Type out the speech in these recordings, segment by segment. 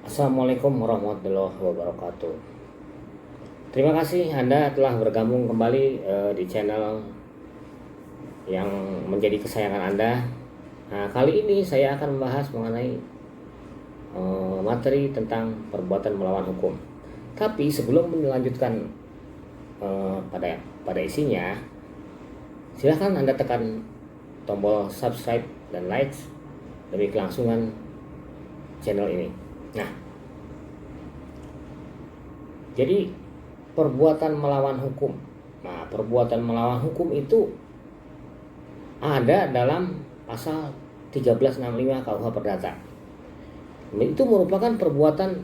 Assalamualaikum warahmatullahi wabarakatuh. Terima kasih Anda telah bergabung kembali di channel yang menjadi kesayangan Anda. Nah, kali ini saya akan membahas mengenai materi tentang perbuatan melawan hukum. Tapi sebelum melanjutkan pada isinya, silahkan Anda tekan tombol subscribe dan like demi kelangsungan channel ini. Nah, jadi perbuatan melawan hukum. Nah, perbuatan melawan hukum itu ada dalam pasal 1365 KUH Perdata. Itu merupakan perbuatan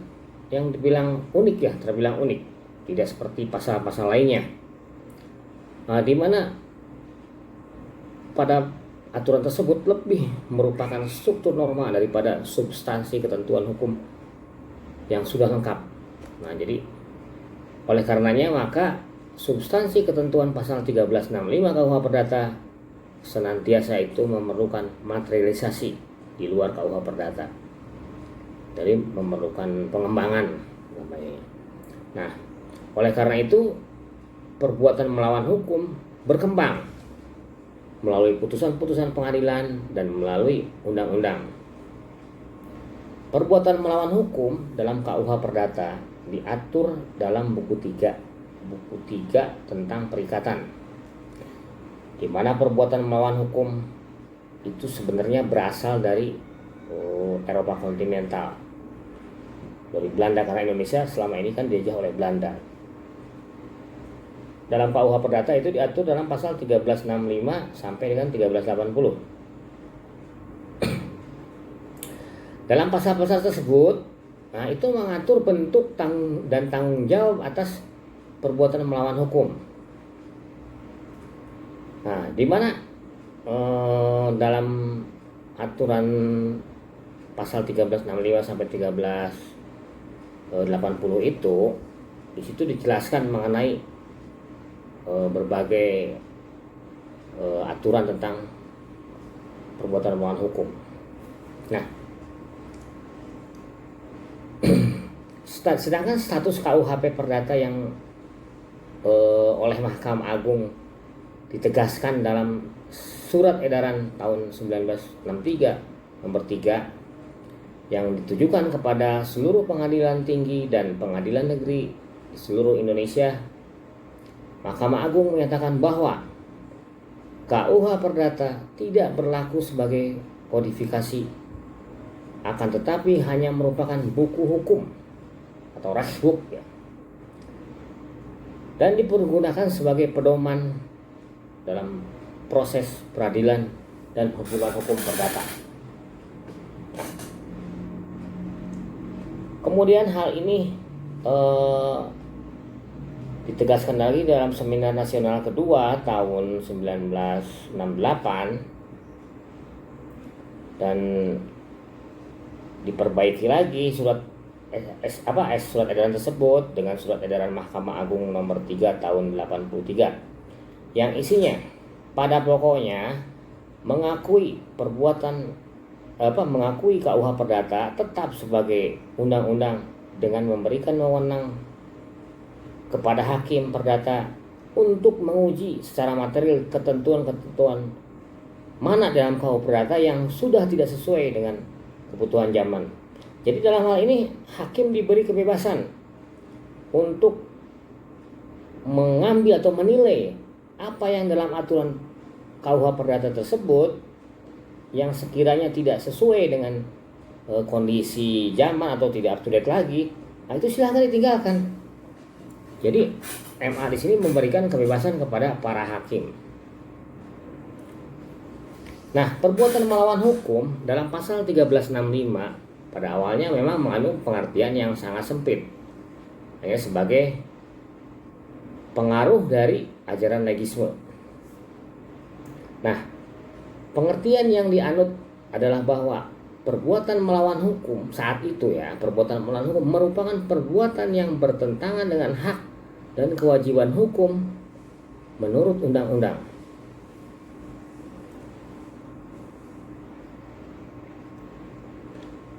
yang dibilang unik ya, terbilang unik. Tidak seperti pasal-pasal lainnya. Nah, di mana pada aturan tersebut lebih merupakan struktur norma daripada substansi ketentuan hukum yang sudah lengkap. Nah, jadi oleh karenanya maka substansi ketentuan pasal 1365 KUH Perdata senantiasa itu memerlukan materialisasi di luar KUH Perdata. Jadi memerlukan pengembangan namanya. Nah, oleh karena itu perbuatan melawan hukum berkembang melalui putusan-putusan pengadilan dan melalui undang-undang. Perbuatan melawan hukum dalam KUH Perdata diatur dalam buku 3 tentang perikatan, di mana perbuatan melawan hukum itu sebenarnya berasal dari Eropa kontinental, dari Belanda, karena Indonesia selama ini kan dijajah oleh Belanda. Dalam KUH Perdata itu diatur dalam pasal 1365 sampai dengan 1380. Dalam pasal-pasal tersebut, nah itu mengatur bentuk dan tanggung jawab atas perbuatan melawan hukum. Nah, di mana dalam aturan pasal 1365 sampai 1380 itu di situ dijelaskan mengenai berbagai aturan tentang perbuatan melawan hukum. Nah, sedangkan status KUHP Perdata yang oleh Mahkamah Agung ditegaskan dalam Surat Edaran tahun 1963 nomor 3 yang ditujukan kepada seluruh pengadilan tinggi dan pengadilan negeri di seluruh Indonesia. Mahkamah Agung menyatakan bahwa KUH Perdata tidak berlaku sebagai kodifikasi, akan tetapi hanya merupakan buku hukum atau rulebook ya, dan dipergunakan sebagai pedoman dalam proses peradilan dan hubungan hukum perdata. Kemudian hal ini ditegaskan lagi dalam Seminar Nasional kedua tahun 1968 dan diperbaiki lagi surat edaran tersebut dengan Surat Edaran Mahkamah Agung nomor 3 tahun 83 yang isinya pada pokoknya mengakui KUH Perdata tetap sebagai undang-undang dengan memberikan wewenang kepada hakim perdata untuk menguji secara material ketentuan-ketentuan mana dalam KUH Perdata yang sudah tidak sesuai dengan kebutuhan zaman. Jadi dalam hal ini hakim diberi kebebasan untuk mengambil atau menilai apa yang dalam aturan KUH Perdata tersebut yang sekiranya tidak sesuai dengan kondisi zaman atau tidak up to date lagi. Nah, itu silahkan ditinggalkan. Jadi MA di sini memberikan kebebasan kepada para hakim. Nah, perbuatan melawan hukum dalam pasal 1365 pada awalnya memang mengandung pengertian yang sangat sempit, hanya sebagai pengaruh dari ajaran legisme. Nah, pengertian yang dianut adalah bahwa perbuatan melawan hukum saat itu ya, perbuatan melawan hukum merupakan perbuatan yang bertentangan dengan hak dan kewajiban hukum menurut undang-undang.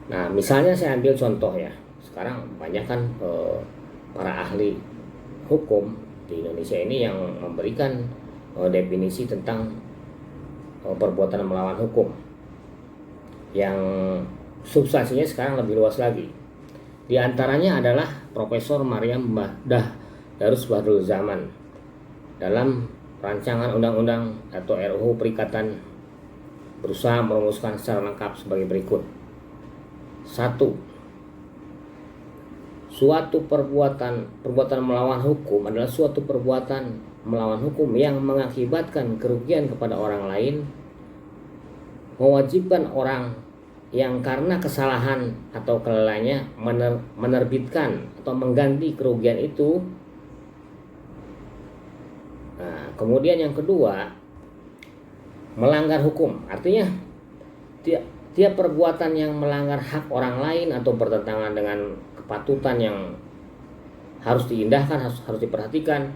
Nah, misalnya saya ambil contoh ya. sekarang banyak kan para ahli hukum di Indonesia ini yang memberikan definisi tentang perbuatan melawan hukum yang substansinya sekarang lebih luas lagi. Di antaranya adalah Profesor Maryam Darus Badrul Zaman dalam rancangan undang-undang atau RUU Perikatan berusaha merumuskan secara lengkap sebagai berikut. 1. Suatu perbuatan melawan hukum adalah suatu perbuatan melawan hukum yang mengakibatkan kerugian kepada orang lain, mewajibkan orang yang karena kesalahan atau kelalaiannya menerbitkan atau mengganti kerugian itu. Nah, kemudian yang kedua, melanggar hukum. Artinya tiap perbuatan yang melanggar hak orang lain atau bertentangan dengan kepatutan yang harus diindahkan, harus diperhatikan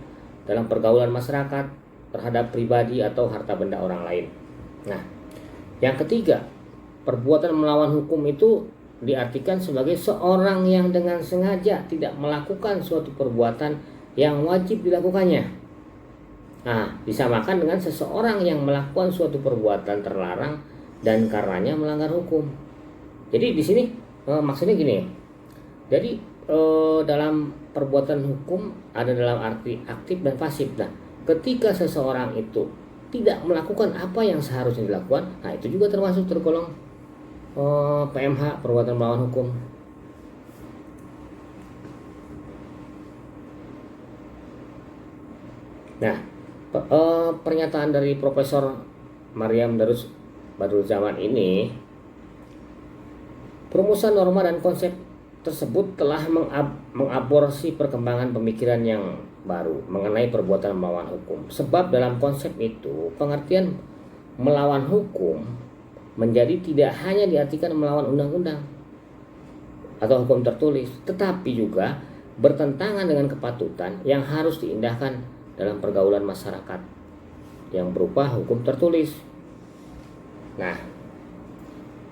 dalam pergaulan masyarakat terhadap pribadi atau harta benda orang lain. Nah, yang ketiga, perbuatan melawan hukum itu diartikan sebagai seorang yang dengan sengaja tidak melakukan suatu perbuatan yang wajib dilakukannya. Nah, disamakan dengan seseorang yang melakukan suatu perbuatan terlarang dan karenanya melanggar hukum. Jadi di sini maksudnya gini. Jadi dalam perbuatan hukum ada dalam arti aktif dan pasif. Nah, ketika seseorang itu tidak melakukan apa yang seharusnya dilakukan, nah itu juga termasuk tergolong PMH, perbuatan melawan hukum. Nah, pernyataan dari Profesor Maryam Darus Badrul Zaman ini, perumusan norma dan konsep tersebut telah mengaborsi perkembangan pemikiran yang baru mengenai perbuatan melawan hukum. Sebab dalam konsep itu, pengertian melawan hukum menjadi tidak hanya diartikan melawan undang-undang atau hukum tertulis, tetapi juga bertentangan dengan kepatutan yang harus diindahkan dalam pergaulan masyarakat yang berupa hukum tertulis. Nah,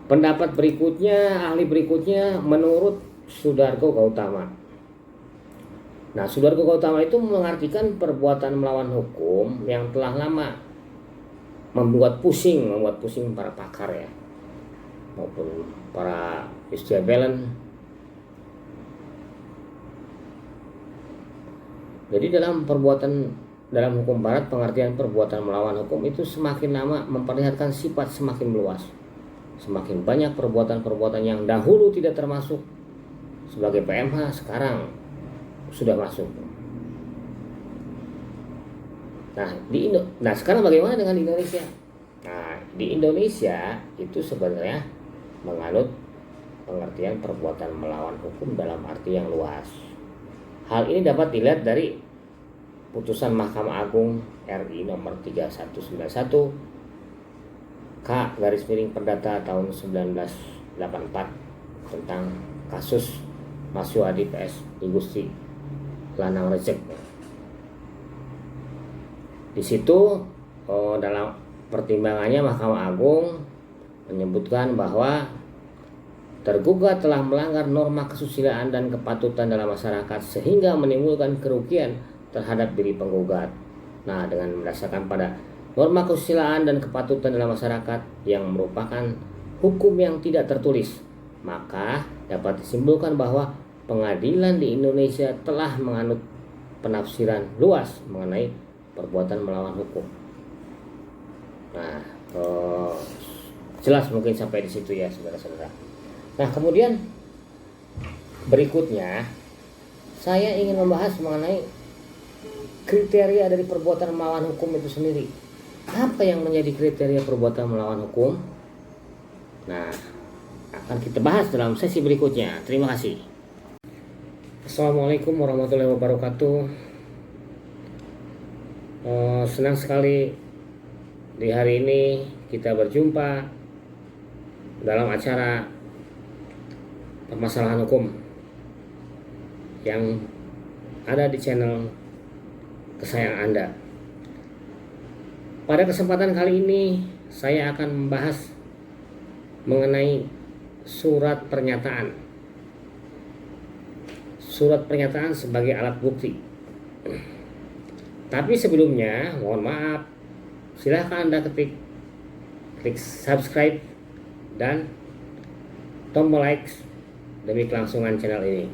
pendapat berikutnya, ahli berikutnya menurut Sudargo Gautama. Nah, Sudargo Gautama itu mengartikan perbuatan melawan hukum yang telah lama membuat pusing para pakar ya, maupun para justiciabelen. Jadi dalam hukum barat, pengertian perbuatan melawan hukum itu semakin lama memperlihatkan sifat semakin meluas. Semakin banyak perbuatan-perbuatan yang dahulu tidak termasuk sebagai PMH sekarang sudah masuk. Nah, sekarang bagaimana dengan Indonesia? Nah, di Indonesia itu sebenarnya menganut pengertian perbuatan melawan hukum dalam arti yang luas. Hal ini dapat dilihat dari putusan Mahkamah Agung RI nomor 3191 K/Perdata tahun 1984 tentang kasus Mas Yuadi PS Igusti Lanang Rejek. Di situ dalam pertimbangannya Mahkamah Agung menyebutkan bahwa tergugat telah melanggar norma kesusilaan dan kepatutan dalam masyarakat sehingga menimbulkan kerugian terhadap diri penggugat. Nah, dengan berdasarkan pada norma kesusilaan dan kepatutan dalam masyarakat yang merupakan hukum yang tidak tertulis, maka dapat disimpulkan bahwa pengadilan di Indonesia telah menganut penafsiran luas mengenai perbuatan melawan hukum. Nah, jelas mungkin sampai di situ ya, saudara-saudara. Nah, kemudian berikutnya saya ingin membahas mengenai kriteria dari perbuatan melawan hukum itu sendiri. Apa yang menjadi kriteria perbuatan melawan hukum? Nah, akan kita bahas dalam sesi berikutnya. Terima kasih. Assalamualaikum warahmatullahi wabarakatuh. Senang sekali di hari ini kita berjumpa dalam acara permasalahan hukum yang ada di channel kesayangan Anda. Pada kesempatan kali ini saya akan membahas mengenai surat pernyataan surat pernyataan sebagai alat bukti. Tapi sebelumnya, mohon maaf, silahkan Anda klik subscribe dan tombol like demi kelangsungan channel ini.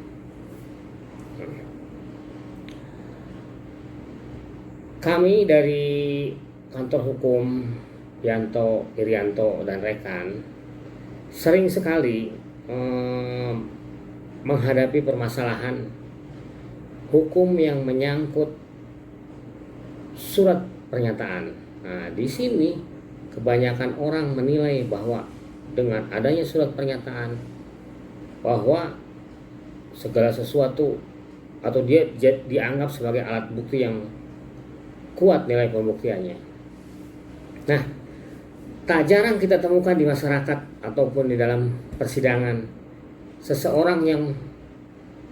Kami dari kantor hukum Yanto, Irianto, dan rekan sering sekali menghadapi permasalahan hukum yang menyangkut surat pernyataan. Nah, di sini kebanyakan orang menilai bahwa dengan adanya surat pernyataan bahwa segala sesuatu atau dia dianggap sebagai alat bukti yang kuat nilai pembuktiannya. Nah, tak jarang kita temukan di masyarakat ataupun di dalam persidangan seseorang yang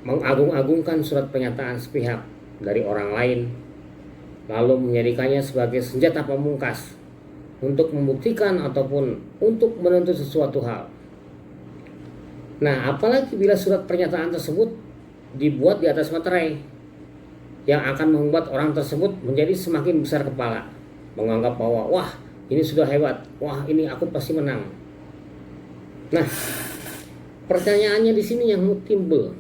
mengagung-agungkan surat pernyataan sepihak dari orang lain, lalu menjadikannya sebagai senjata pamungkas untuk membuktikan ataupun untuk menuntut sesuatu hal. Nah, apalagi bila surat pernyataan tersebut dibuat di atas materai yang akan membuat orang tersebut menjadi semakin besar kepala, menganggap bahwa wah, ini sudah hebat, wah, ini aku pasti menang. Nah, pertanyaannya di sini yang timbul,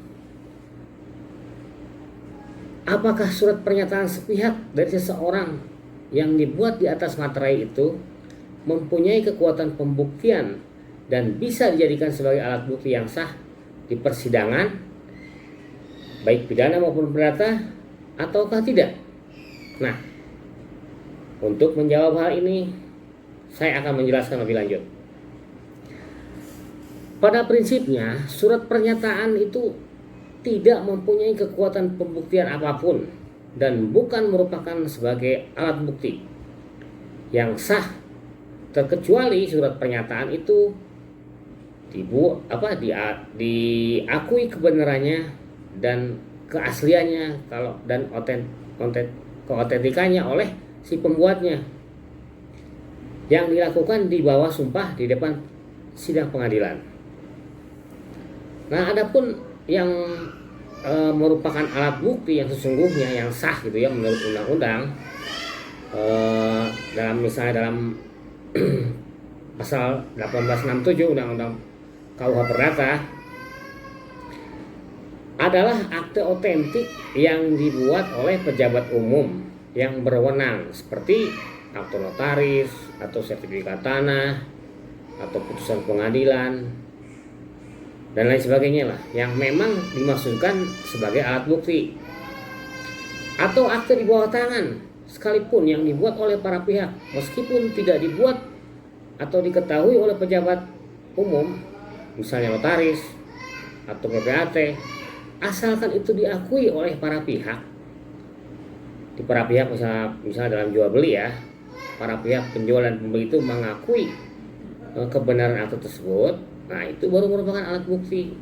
apakah surat pernyataan sepihak dari seseorang yang dibuat di atas materai itu mempunyai kekuatan pembuktian dan bisa dijadikan sebagai alat bukti yang sah di persidangan, baik pidana maupun perdata, ataukah tidak? Nah, untuk menjawab hal ini, saya akan menjelaskan lebih lanjut. Pada prinsipnya, surat pernyataan itu tidak mempunyai kekuatan pembuktian apapun dan bukan merupakan sebagai alat bukti yang sah, terkecuali surat pernyataan itu diakui kebenarannya dan keasliannya dan keotentikannya oleh si pembuatnya, yang dilakukan di bawah sumpah di depan sidang pengadilan. Nah, adapun yang merupakan alat bukti yang sesungguhnya yang sah gitu ya menurut undang-undang, dalam pasal 1867 Undang-Undang KUH Perdata, adalah akte otentik yang dibuat oleh pejabat umum yang berwenang seperti akte notaris atau sertifikat tanah atau putusan pengadilan dan lain sebagainya lah, yang memang dimaksudkan sebagai alat bukti, atau akte di bawah tangan sekalipun yang dibuat oleh para pihak meskipun tidak dibuat atau diketahui oleh pejabat umum, misalnya notaris atau PPAT, asalkan itu diakui oleh para pihak. Di para pihak misalnya dalam jual beli ya, para pihak penjual dan pembeli itu mengakui kebenaran akte tersebut, nah itu baru merupakan alat bukti.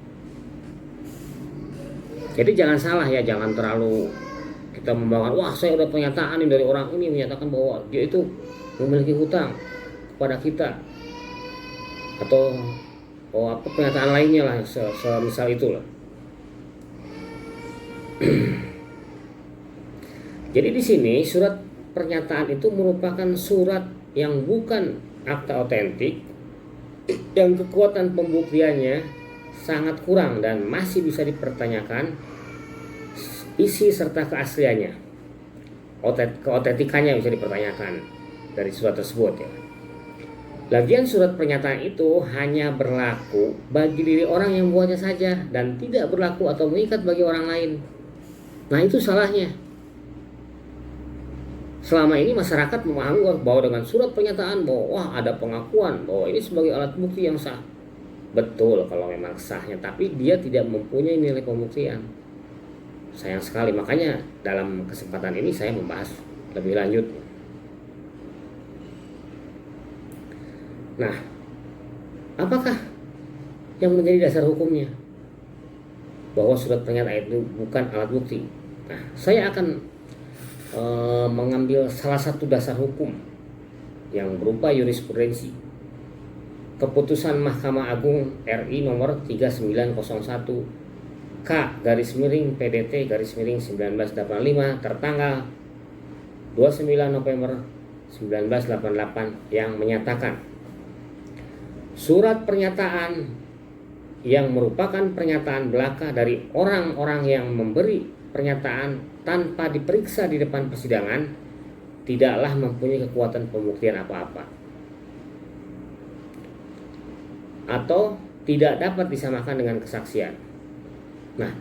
Jadi jangan salah ya, jangan terlalu kita membangun, wah saya udah pernyataan dari orang ini menyatakan bahwa dia itu memiliki hutang kepada kita, atau pernyataan lainnya lah, semisal itulah. Jadi di sini surat pernyataan itu merupakan surat yang bukan akta otentik, yang kekuatan pembuktiannya sangat kurang dan masih bisa dipertanyakan isi serta keasliannya. Keotentikannya bisa dipertanyakan dari surat tersebut ya. Lagian surat pernyataan itu hanya berlaku bagi diri orang yang membuatnya saja dan tidak berlaku atau mengikat bagi orang lain. Nah, itu salahnya. Selama ini masyarakat menganggap bahwa dengan surat pernyataan bahwa wah, ada pengakuan bahwa ini sebagai alat bukti yang sah. Betul kalau memang sahnya, tapi dia tidak mempunyai nilai pembuktian. Sayang sekali, makanya dalam kesempatan ini saya membahas lebih lanjut. Nah, apakah yang menjadi dasar hukumnya bahwa surat pernyataan itu bukan alat bukti? Nah, saya akan mengambil salah satu dasar hukum yang berupa jurisprudensi keputusan Mahkamah Agung RI nomor 3901 K/PDT/1985 tertanggal 29 November 1988 yang menyatakan surat pernyataan yang merupakan pernyataan belaka dari orang-orang yang memberi pernyataan tanpa diperiksa di depan persidangan tidaklah mempunyai kekuatan pembuktian apa-apa atau tidak dapat disamakan dengan kesaksian. Nah,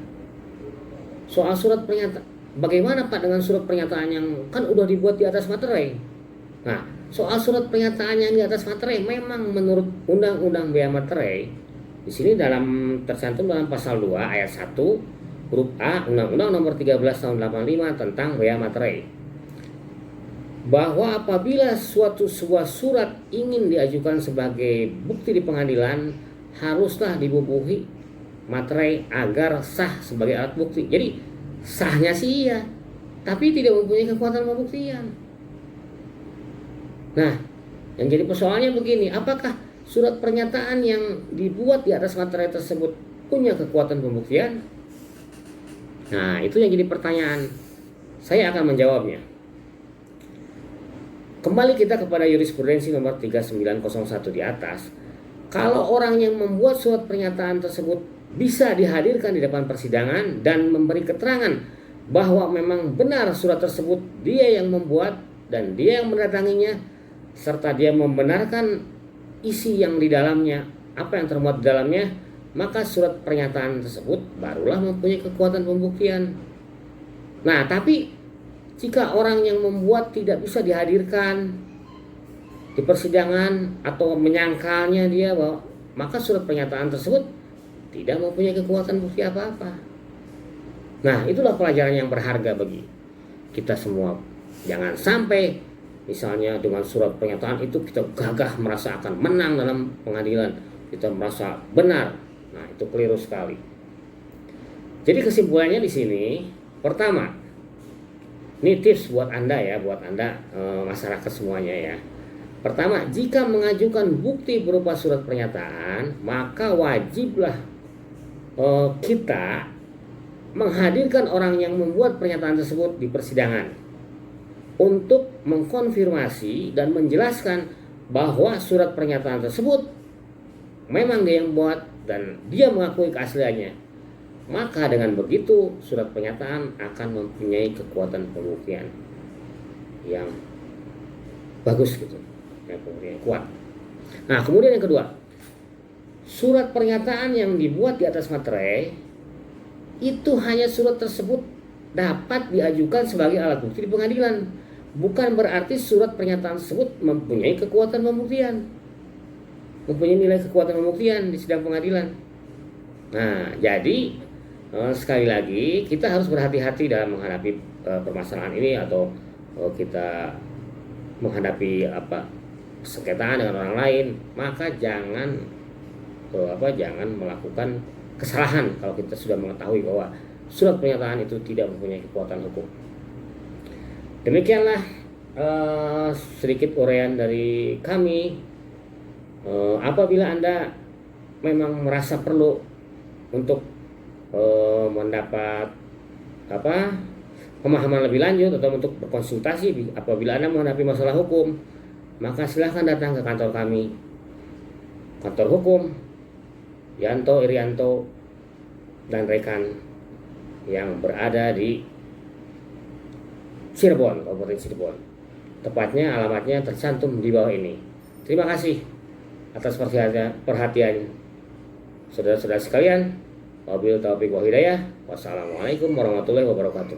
soal surat pernyataan, bagaimana Pak dengan surat pernyataan yang kan udah dibuat di atas materai? Nah, soal surat pernyataan yang di atas materai memang menurut Undang-Undang Bea Materai di sini tercantum dalam pasal 2 ayat 1 huruf A Undang-Undang Nomor 13 Tahun 85 tentang Bea Materai, bahwa apabila sebuah surat ingin diajukan sebagai bukti di pengadilan haruslah dibubuhi materai agar sah sebagai alat bukti. Jadi sahnya sih iya, tapi tidak mempunyai kekuatan pembuktian. Nah, yang jadi persoalannya begini, apakah surat pernyataan yang dibuat di atas materai tersebut punya kekuatan pembuktian? Nah, itu yang jadi pertanyaan. Saya akan menjawabnya. Kembali kita kepada jurisprudensi nomor 3901 di atas. Kalau orang yang membuat surat pernyataan tersebut bisa dihadirkan di depan persidangan dan memberi keterangan bahwa memang benar surat tersebut dia yang membuat dan dia yang mendatanginya, serta dia membenarkan isi yang di dalamnya, apa yang termuat di dalamnya, maka surat pernyataan tersebut barulah mempunyai kekuatan pembuktian. Nah, tapi jika orang yang membuat tidak bisa dihadirkan di persidangan atau menyangkalnya dia bahwa, maka surat pernyataan tersebut tidak mempunyai kekuatan bukti apa-apa. Nah, itulah pelajaran yang berharga bagi kita semua. Jangan sampai misalnya dengan surat pernyataan itu kita gagah merasa akan menang dalam pengadilan, kita merasa benar. Nah, itu keliru sekali. Jadi kesimpulannya di sini, pertama, ini tips buat Anda ya, buat Anda masyarakat semuanya ya. Pertama, jika mengajukan bukti berupa surat pernyataan, maka wajiblah kita menghadirkan orang yang membuat pernyataan tersebut di persidangan untuk mengkonfirmasi dan menjelaskan bahwa surat pernyataan tersebut memang dia yang buat dan dia mengakui keasliannya. Maka dengan begitu surat pernyataan akan mempunyai kekuatan pembuktian yang bagus gitu, yang pembuktian kuat. Nah, kemudian yang kedua, surat pernyataan yang dibuat di atas materai itu hanya surat tersebut dapat diajukan sebagai alat bukti di pengadilan, bukan berarti surat pernyataan tersebut mempunyai kekuatan pembuktian, mempunyai nilai kekuatan pembuktian di sidang pengadilan. Nah, jadi sekali lagi kita harus berhati-hati dalam menghadapi permasalahan ini atau kita menghadapi sengketaan dengan orang lain, maka jangan melakukan kesalahan kalau kita sudah mengetahui bahwa surat pernyataan itu tidak mempunyai kekuatan hukum. Demikianlah sedikit uraian dari kami. Apabila Anda memang merasa perlu untuk mendapat pemahaman lebih lanjut atau untuk berkonsultasi apabila Anda menghadapi masalah hukum, maka silahkan datang ke kantor kami, kantor hukum Yanto Irianto dan rekan yang berada di Cirebon, Kabupaten Cirebon. Tepatnya alamatnya tercantum di bawah ini. Terima kasih atas perhatian saudara-saudara sekalian. Wabillahi taufiq wal hidayah. Wassalamualaikum warahmatullahi wabarakatuh.